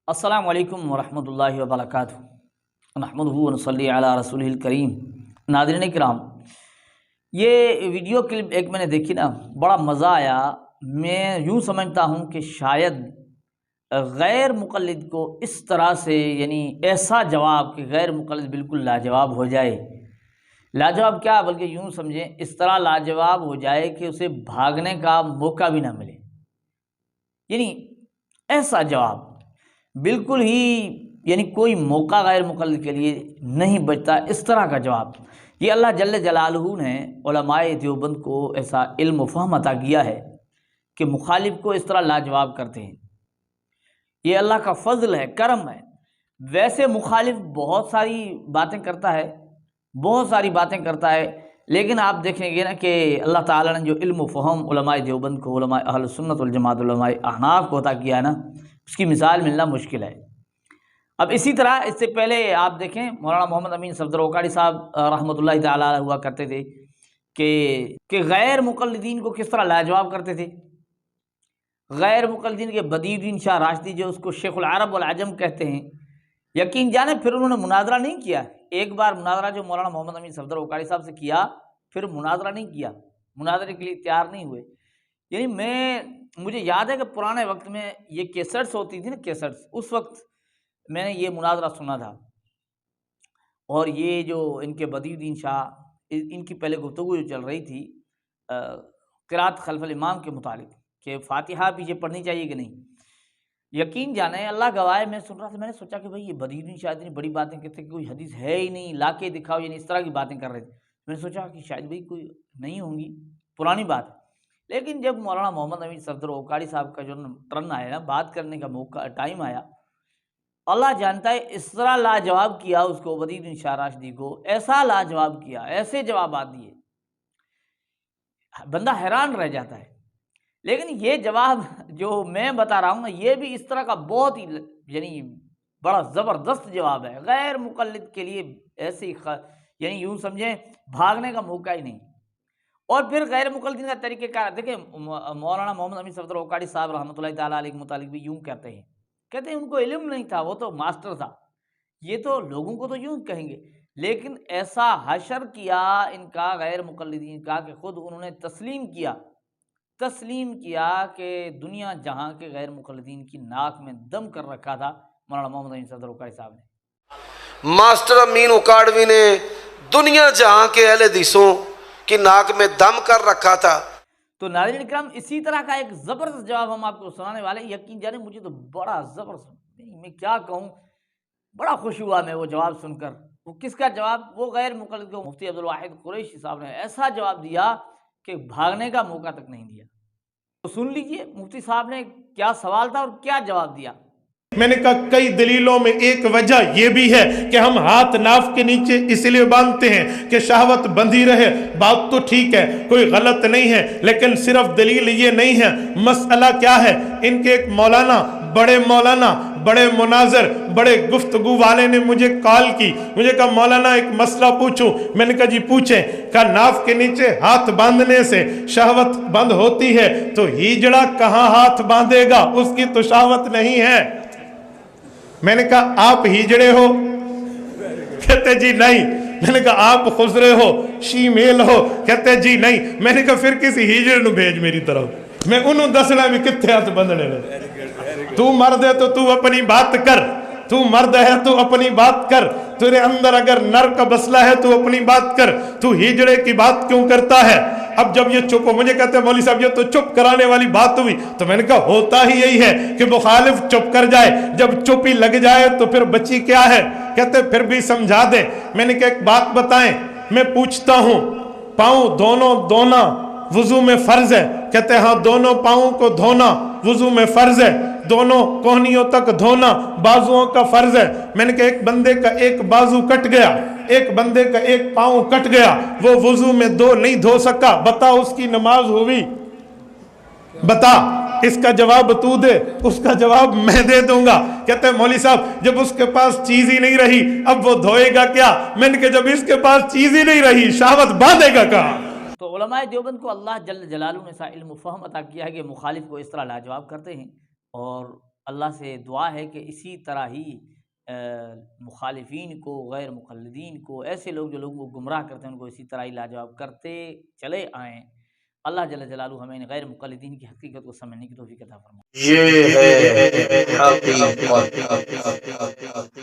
السلام علیکم ورحمۃ اللہ وبرکاتہ نحمدہ ونصلی علی رسولہ الکریم۔ ناظرین کرام، یہ ویڈیو کلپ ایک میں نے دیکھی نا، بڑا مزہ آیا۔ میں یوں سمجھتا ہوں کہ شاید غیر مقلد کو اس طرح سے، یعنی ایسا جواب کہ غیر مقلد بالکل لاجواب ہو جائے، لاجواب کیا بلکہ یوں سمجھیں اس طرح لاجواب ہو جائے کہ اسے بھاگنے کا موقع بھی نہ ملے، یعنی ایسا جواب بالکل ہی، یعنی کوئی موقع غیر مقلد کے لیے نہیں بچتا، اس طرح کا جواب۔ یہ اللہ جل جلالہ نے علماء دیوبند کو ایسا علم و فہم عطا کیا ہے کہ مخالف کو اس طرح لاجواب کرتے ہیں۔ یہ اللہ کا فضل ہے، کرم ہے۔ ویسے مخالف بہت ساری باتیں کرتا ہے، لیکن آپ دیکھیں گے نا کہ اللہ تعالیٰ نے جو علم و فہم علماء دیوبند کو، علماء اہل سنت والجماعت، علماء احناف کو عطا کیا ہے نا، اس کی مثال ملنا مشکل ہے۔ اب اسی طرح اس سے پہلے آپ دیکھیں مولانا محمد امین صفدر اوکاڑی صاحب رحمۃ اللہ تعالیٰ علیہ ہوا کرتے تھے کہ غیر مقلدین کو کس طرح لاجواب کرتے تھے۔ غیر مقلدین کے بدیع الدین شاہ راشدی، جو اس کو شیخ العرب والعجم کہتے ہیں، یقین جانے پھر انہوں نے مناظرہ نہیں کیا۔ ایک بار مناظرہ جو مولانا محمد امین صفدر اوکاڑی صاحب سے کیا، پھر مناظرہ نہیں کیا، مناظرے کے لیے تیار نہیں ہوئے۔ یعنی مجھے یاد ہے کہ پرانے وقت میں یہ کیسٹس ہوتی تھی نا، کیسٹس، اس وقت میں نے یہ مناظرہ سنا تھا، اور یہ جو ان کے بدیع الدین شاہ، ان کی پہلے گفتگو جو چل رہی تھی قرات خلف الامام کے متعلق کہ فاتحہ پیچھے پڑھنی چاہیے کہ نہیں، یقین جانے اللہ گواہ میں سن رہا تھا، میں نے سوچا کہ بھائی یہ بدیع الدین شاہ اتنی بڑی باتیں کہتے ہیں کہ کوئی حدیث ہے ہی نہیں، لا کے دکھاؤ، یعنی اس طرح کی باتیں کر رہے تھے۔ میں نے سوچا کہ شاید بھائی کوئی نہیں ہوں گی، پرانی بات ہے۔ لیکن جب مولانا محمد امین صفدر اوکاڑی صاحب کا جو ٹرن آیا نا، بات کرنے کا موقع، ٹائم آیا، اللہ جانتا ہے اس طرح لاجواب کیا اس کو، بدیع الدین شاہ راشدی کو ایسا لاجواب کیا، ایسے جوابات دیے، بندہ حیران رہ جاتا ہے۔ لیکن یہ جواب جو میں بتا رہا ہوں نا، یہ بھی اس طرح کا بہت ہی، یعنی بڑا زبردست جواب ہے۔ غیر مقلد کے لیے ایسے یعنی یوں سمجھیں بھاگنے کا موقع ہی نہیں۔ اور پھر غیر مقلدین کا طریقہ کار دیکھیں، مولانا محمد امین صفدر اوکاڑی صاحب رحمۃ اللہ تعالیٰ علیہ کے متعلق بھی یوں کہتے ہیں ان کو علم نہیں تھا، وہ تو ماسٹر تھا۔ یہ تو لوگوں کو تو یوں کہیں گے، لیکن ایسا حشر کیا ان کا غیر مقلدین کا کہ خود انہوں نے تسلیم کیا کہ دنیا جہاں کے غیر مقلدین کی ناک میں دم کر رکھا تھا مولانا محمد امین صفدر اوکاڑی صاحب نے۔ ماسٹر امین اوکاڑوی نے دنیا جہاں کے اہل حدیثوں کی ناک میں دم کر رکھا تھا۔ تو ناظرین اکرام، اسی طرح کا ایک زبردست جواب ہم آپ کو سنانے والے ہیں۔ یقین جانے مجھے تو بڑا زبردست، میں کیا کہوں، بڑا خوش ہوا میں وہ جواب سن کر۔ وہ کس کا جواب؟ وہ غیر مقلد کو مفتی عبدالواحد قریشی صاحب نے ایسا جواب دیا کہ بھاگنے کا موقع تک نہیں دیا۔ تو سن لیجئے مفتی صاحب نے کیا سوال تھا اور کیا جواب دیا۔ میں نے کہا کئی دلیلوں میں ایک وجہ یہ بھی ہے کہ ہم ہاتھ ناف کے نیچے اس لیے باندھتے ہیں کہ شہوت بندھی رہے۔ بات تو ٹھیک ہے، کوئی غلط نہیں ہے، لیکن صرف دلیل یہ نہیں ہے۔ مسئلہ کیا ہے؟ ان کے ایک مولانا، بڑے مناظر، بڑے گفتگو والے نے مجھے کال کی، مجھے کہا مولانا ایک مسئلہ پوچھوں۔ میں نے کہا جی پوچھیں۔ کہا ناف کے نیچے ہاتھ باندھنے سے شہوت بند ہوتی ہے، تو ہیجڑا کہاں ہاتھ باندھے گا؟ اس کی تو شہوت نہیں ہے۔ میں نے کہا آپ ہیجڑے ہو؟ کہتے جی نہیں۔ میں نے کہا آپ خزرے ہو، شیمیل ہو؟ کہتے جی نہیں۔ میں نے کہا پھر کسی ہیجڑ نو بھیج میری طرف، میں انہوں دسنا بھی کتنے ہاتھ بندھنے لے۔ تو مرد ہے تو تو اپنی بات کر، تو مرد ہے تو اپنی بات کر، تیرے اندر اگر نر کا مسئلہ ہے تو اپنی بات کر، تو ہیجڑے کی بات کیوں کرتا ہے؟ اب جب یہ چپ ہو، مجھے کہتے ہیں مولوی صاحب یہ تو چپ کرانے والی بات ہوئی، تو میں نے کہا ہوتا ہی یہی ہے کہ مخالف چپ کر جائے، جب چپ ہی لگ جائے تو پھر بچی کیا ہے؟ کہتے پھر بھی سمجھا دیں۔ میں نے کہا ایک بات بتائیں، میں پوچھتا ہوں پاؤں دونوں دھونا وضو میں فرض ہے؟ کہتے ہاں دونوں پاؤں کو دھونا وضو میں فرض ہے، دونوں کوہنیوں تک دھونا بازوؤں کا فرض ہے۔ میں نے کہا ایک بندے کا ایک بازو کٹ گیا، ایک بندے کا ایک پاؤں کٹ گیا، وہ وضو میں دو نہیں دھو سکا، بتا اس کی نماز ہوئی؟ بتا، اس کا جواب تو دے، اس کا جواب میں دے دوں گا۔ کہتے ہیں مولوی صاحب جب اس کے پاس چیز ہی نہیں رہی اب وہ دھوئے گا کیا؟ میں نے کہا جب اس کے پاس چیز ہی نہیں رہی شہوت باندھے گا کہاں؟ تو علماء دیوبند کو اللہ جل جلالہ نے ایسا علم و فہم عطا کیا ہے کہ مخالف کو اس طرح لاجواب کرتے ہیں، اور اللہ سے دعا ہے کہ اسی طرح ہی مخالفین کو، غیر مقلدین کو، ایسے لوگ جو لوگوں کو گمراہ کرتے ہیں ان کو اسی طرح ہی لاجواب کرتے چلے آئیں۔ اللہ جل جلالہ ہمیں ان غیر مقلدین کی حقیقت کو سمجھنے کی توفیق عطا فرمائے۔ یہ ہے حقیقت۔